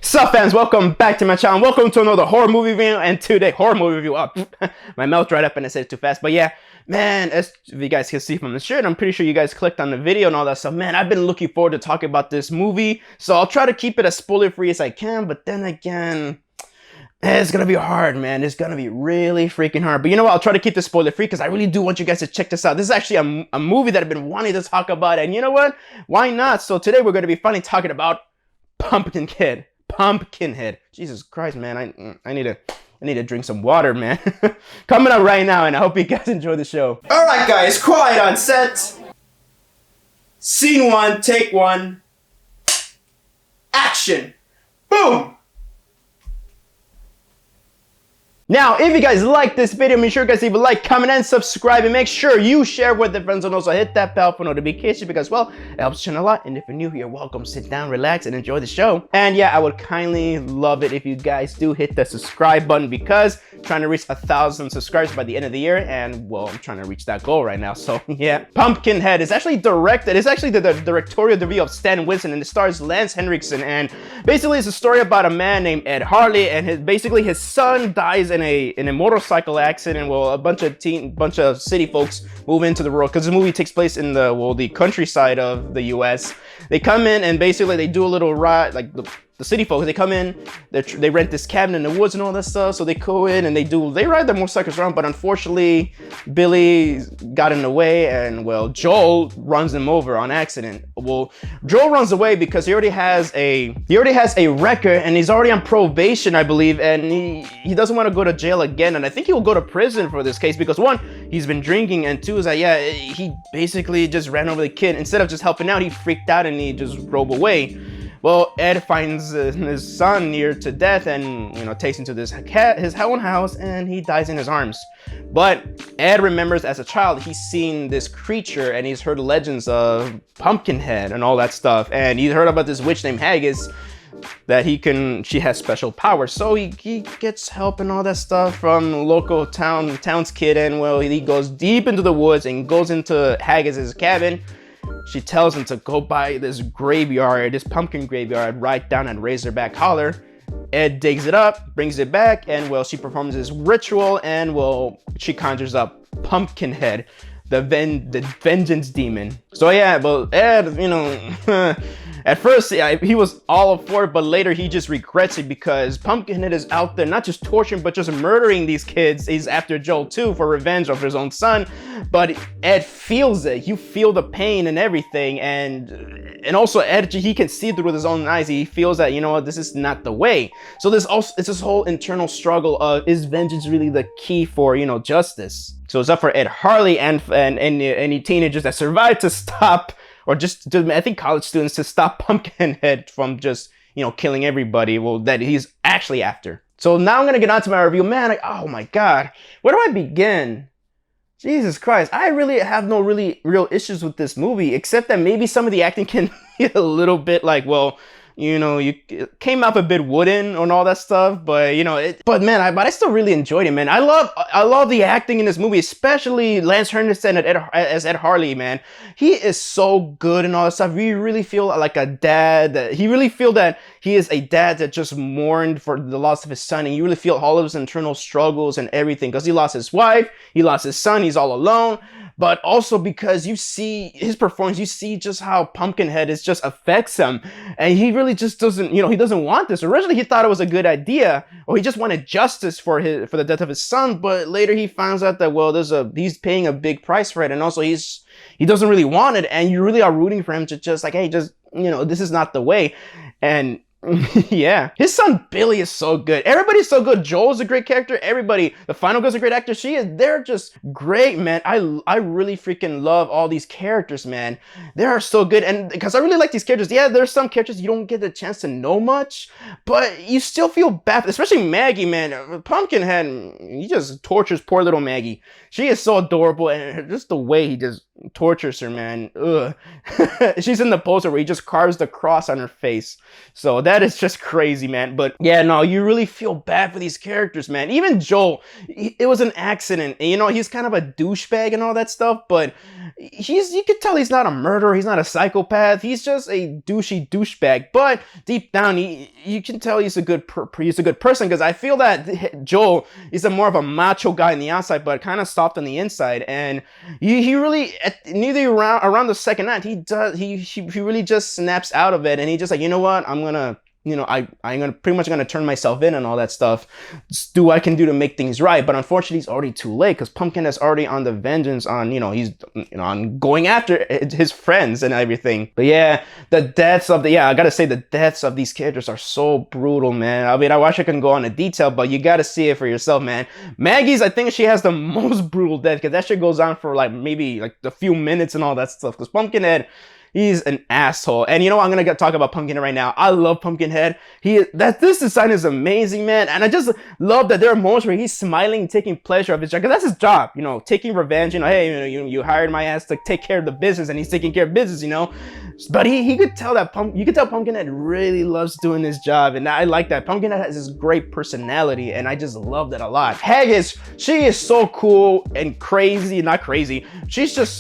What's up, fans? Welcome back to my channel. Welcome to another horror movie review, and today horror movie review up. My mouth dried up and I said it too fast, but yeah, man, as you guys can see from the shirt, I'm pretty sure you guys clicked on the video and all that stuff. Man, I've been looking forward to talking about this movie, so I'll try to keep it as spoiler free as I can, but then again, it's gonna be hard, man. It's gonna be really freaking hard. But you know what? I'll try to keep this spoiler free because I really do want you guys to check this out. This is actually a movie that I've been wanting to talk about, and you know what? Why not? So today we're gonna be finally talking about Pumpkinhead. Pumpkinhead. Jesus Christ, man. I need to drink some water, man. Coming up right now, and I hope you guys enjoy the show. All right, guys, quiet on set. Scene 1, take 1. Action. Boom. Now, if you guys like this video, make sure you guys leave a like, comment, and subscribe, and make sure you share with your friends, and also hit that bell for notifications because, well, it helps the channel a lot. And if you're new here, welcome. Sit down, relax, and enjoy the show. And yeah, I would kindly love it if you guys do hit the subscribe button because I'm trying to reach 1,000 subscribers by the end of the year, and well, I'm trying to reach that goal right now. So yeah, Pumpkinhead is actually directed. It's actually the directorial debut of Stan Winston, and it stars Lance Henriksen. And basically, it's a story about a man named Ed Harley, and his son dies in a motorcycle accident. Well, a bunch of city folks move into the world because the movie takes place in the countryside of the U.S. They come in and basically they do a little ride, like the city folks. They come in, they rent this cabin in the woods and all that stuff. So they go in and they ride their motorcycles around. But unfortunately, Billy got in the way, and well, Joel runs him over on accident. Well, Joel runs away because he already has a record, and he's already on probation, I believe, and he doesn't want to go to jail again. And I think he will go to prison for this case because one, he's been drinking, and two is that yeah, he basically just ran over the kid. Instead of just helping out, he freaked out and he just drove away. Well, Ed finds his son near to death and, you know, takes him to his own house, and he dies in his arms. But Ed remembers as a child, he's seen this creature and he's heard legends of Pumpkinhead and all that stuff. And he's heard about this witch named Haggis that she has special powers. So he gets help and all that stuff from local town's kid. And well, he goes deep into the woods and goes into Haggis's cabin. She tells him to go by this graveyard, this pumpkin graveyard right down at Razorback Holler. Ed digs it up, brings it back, and well, she performs this ritual, and well, she conjures up Pumpkinhead, the vengeance demon. So yeah, well, Ed, you know, at first he was all for it, but later he just regrets it because Pumpkinhead is out there not just torturing but just murdering these kids. He's after Joel too for revenge of his own son, but Ed feels it. You feel the pain and everything, and also Ed, he can see through with his own eyes. He feels that, you know what, this is not the way. So it's this whole internal struggle of, is vengeance really the key for, you know, justice? So it's up for Ed Harley and any teenagers that survive to stop, or just I think college students, to stop Pumpkinhead from just, you know, killing everybody, well, that he's actually after. So now I'm gonna get on to my review. Man, oh my god, where do I begin? Jesus Christ, I really have no real issues with this movie, except that maybe some of the acting can be a little bit like, well, you know, it came off a bit wooden and all that stuff, but you know, but I still really enjoyed it, man. I love the acting in this movie, especially Lance Henriksen as Ed Harley, man. He is so good and all that stuff. You really feel like a dad. He really feel that he is a dad that just mourned for the loss of his son, and you really feel all of his internal struggles and everything because he lost his wife, he lost his son, he's all alone. But also because you see his performance, you see just how Pumpkinhead just affects him. And he really just doesn't, you know, he doesn't want this. Originally, he thought it was a good idea, or he just wanted justice for the death of his son. But later he finds out that, well, he's paying a big price for it. And also he doesn't really want it. And you really are rooting for him to just like, hey, just, you know, this is not the way. And yeah, his son Billy is so good. Everybody's so good. Joel's a great character. Everybody, the final girl's a great actor. They're just great, man. I really freaking love all these characters, man. They are so good, and because I really like these characters. Yeah, there's some characters you don't get the chance to know much, but you still feel bad, especially Maggie, man. Pumpkinhead, he just tortures poor little Maggie. She is so adorable, and just the way he just tortures her, man. Ugh. She's in the poster where he just carves the cross on her face. So that is just crazy, man. But yeah, no, you really feel bad for these characters, man. Even Joel, it was an accident. And, you know, he's kind of a douchebag and all that stuff, but you could tell he's not a murderer, he's not a psychopath, he's just a douchebag. But deep down, you can tell he's a good person, because I feel that Joel is more of a macho guy on the outside, but kind of soft on the inside. And he really, around the second act, he really just snaps out of it, and he just like, you know what, I'm gonna pretty much gonna turn myself in and all that stuff, just do what I can do to make things right. But unfortunately, it's already too late, because Pumpkinhead's already on the vengeance on, he's on going after his friends and everything. But yeah, I gotta say, the deaths of these characters are so brutal, man. I mean, I wish I could go on in detail, but you gotta see it for yourself, man. Maggie's, I think she has the most brutal death, because that shit goes on for like maybe like a few minutes and all that stuff, because Pumpkinhead, he's an asshole. And you know what? I'm gonna talk about Pumpkinhead right now. I love Pumpkinhead. This design is amazing, man. And I just love that there are moments where he's smiling, taking pleasure of his job, because that's his job, taking revenge. Hey, you hired my ass to take care of the business, and he's taking care of business, But you could tell Pumpkinhead really loves doing his job, and I like that. Pumpkinhead has this great personality, and I just love that a lot. Haggis, she is so cool and crazy, not crazy.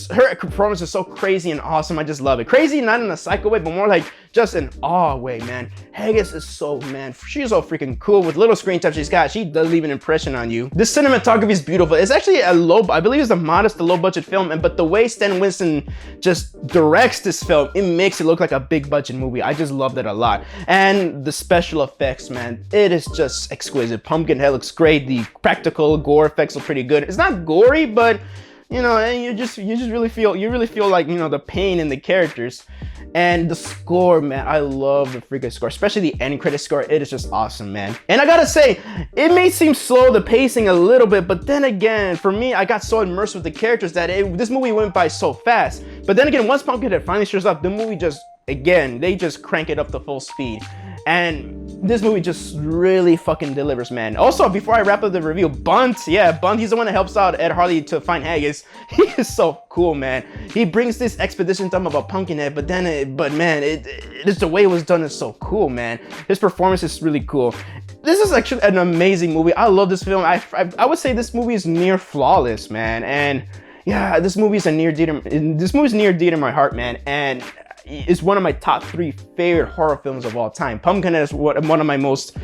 Her performance is so crazy and awesome. I just love it. Crazy, not in a psycho way, but more like just an awe way, man. Haggis is she's so freaking cool. With little screen time she's got, she does leave an impression on you. The cinematography is beautiful. It's actually I believe it's a low budget film, but the way Stan Winston just directs this film, it makes it look like a big budget movie. I just love that a lot. And the special effects, man, it is just exquisite. Pumpkinhead looks great. The practical gore effects are pretty good. It's not gory, but and you really feel like, the pain in the characters. And the score, man, I love the freaking score, especially the end credit score. It is just awesome, man. And I gotta say, it may seem slow, the pacing a little bit, but then again, for me, I got so immersed with the characters that this movie went by so fast. But then again, once Pumpkinhead finally shows up, the movie they just crank it up to full speed. And this movie just really fucking delivers, man. Also, before I wrap up the review, Bunt, he's the one that helps out Ed Harley to find Haggis. He is so cool, man. He brings this exposition dumb about Pumpkinhead, but man, it is the way it was done is so cool, man. His performance is really cool. This is actually an amazing movie. I love this film. I would say this movie is near flawless, man. And yeah, this movie is near dear to my heart, man. And it's one of my top 3 favorite horror films of all time. Pumpkinhead is one of my most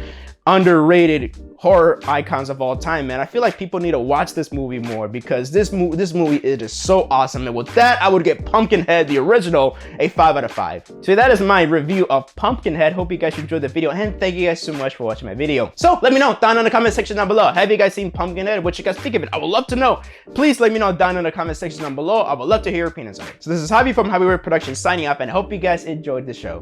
underrated horror icons of all time, man. I feel like people need to watch this movie more, because this movie it is so awesome. And with that, I would get Pumpkinhead, the original, a 5 out of 5. So that is my review of Pumpkinhead. Hope you guys enjoyed the video, and thank you guys so much for watching my video. So let me know down in the comment section down below. Have you guys seen Pumpkinhead? What you guys think of it? I would love to know. Please let me know down in the comment section down below. I would love to hear your opinions on it. So this is Javi from JAVIWOOD Productions signing off, and I hope you guys enjoyed the show.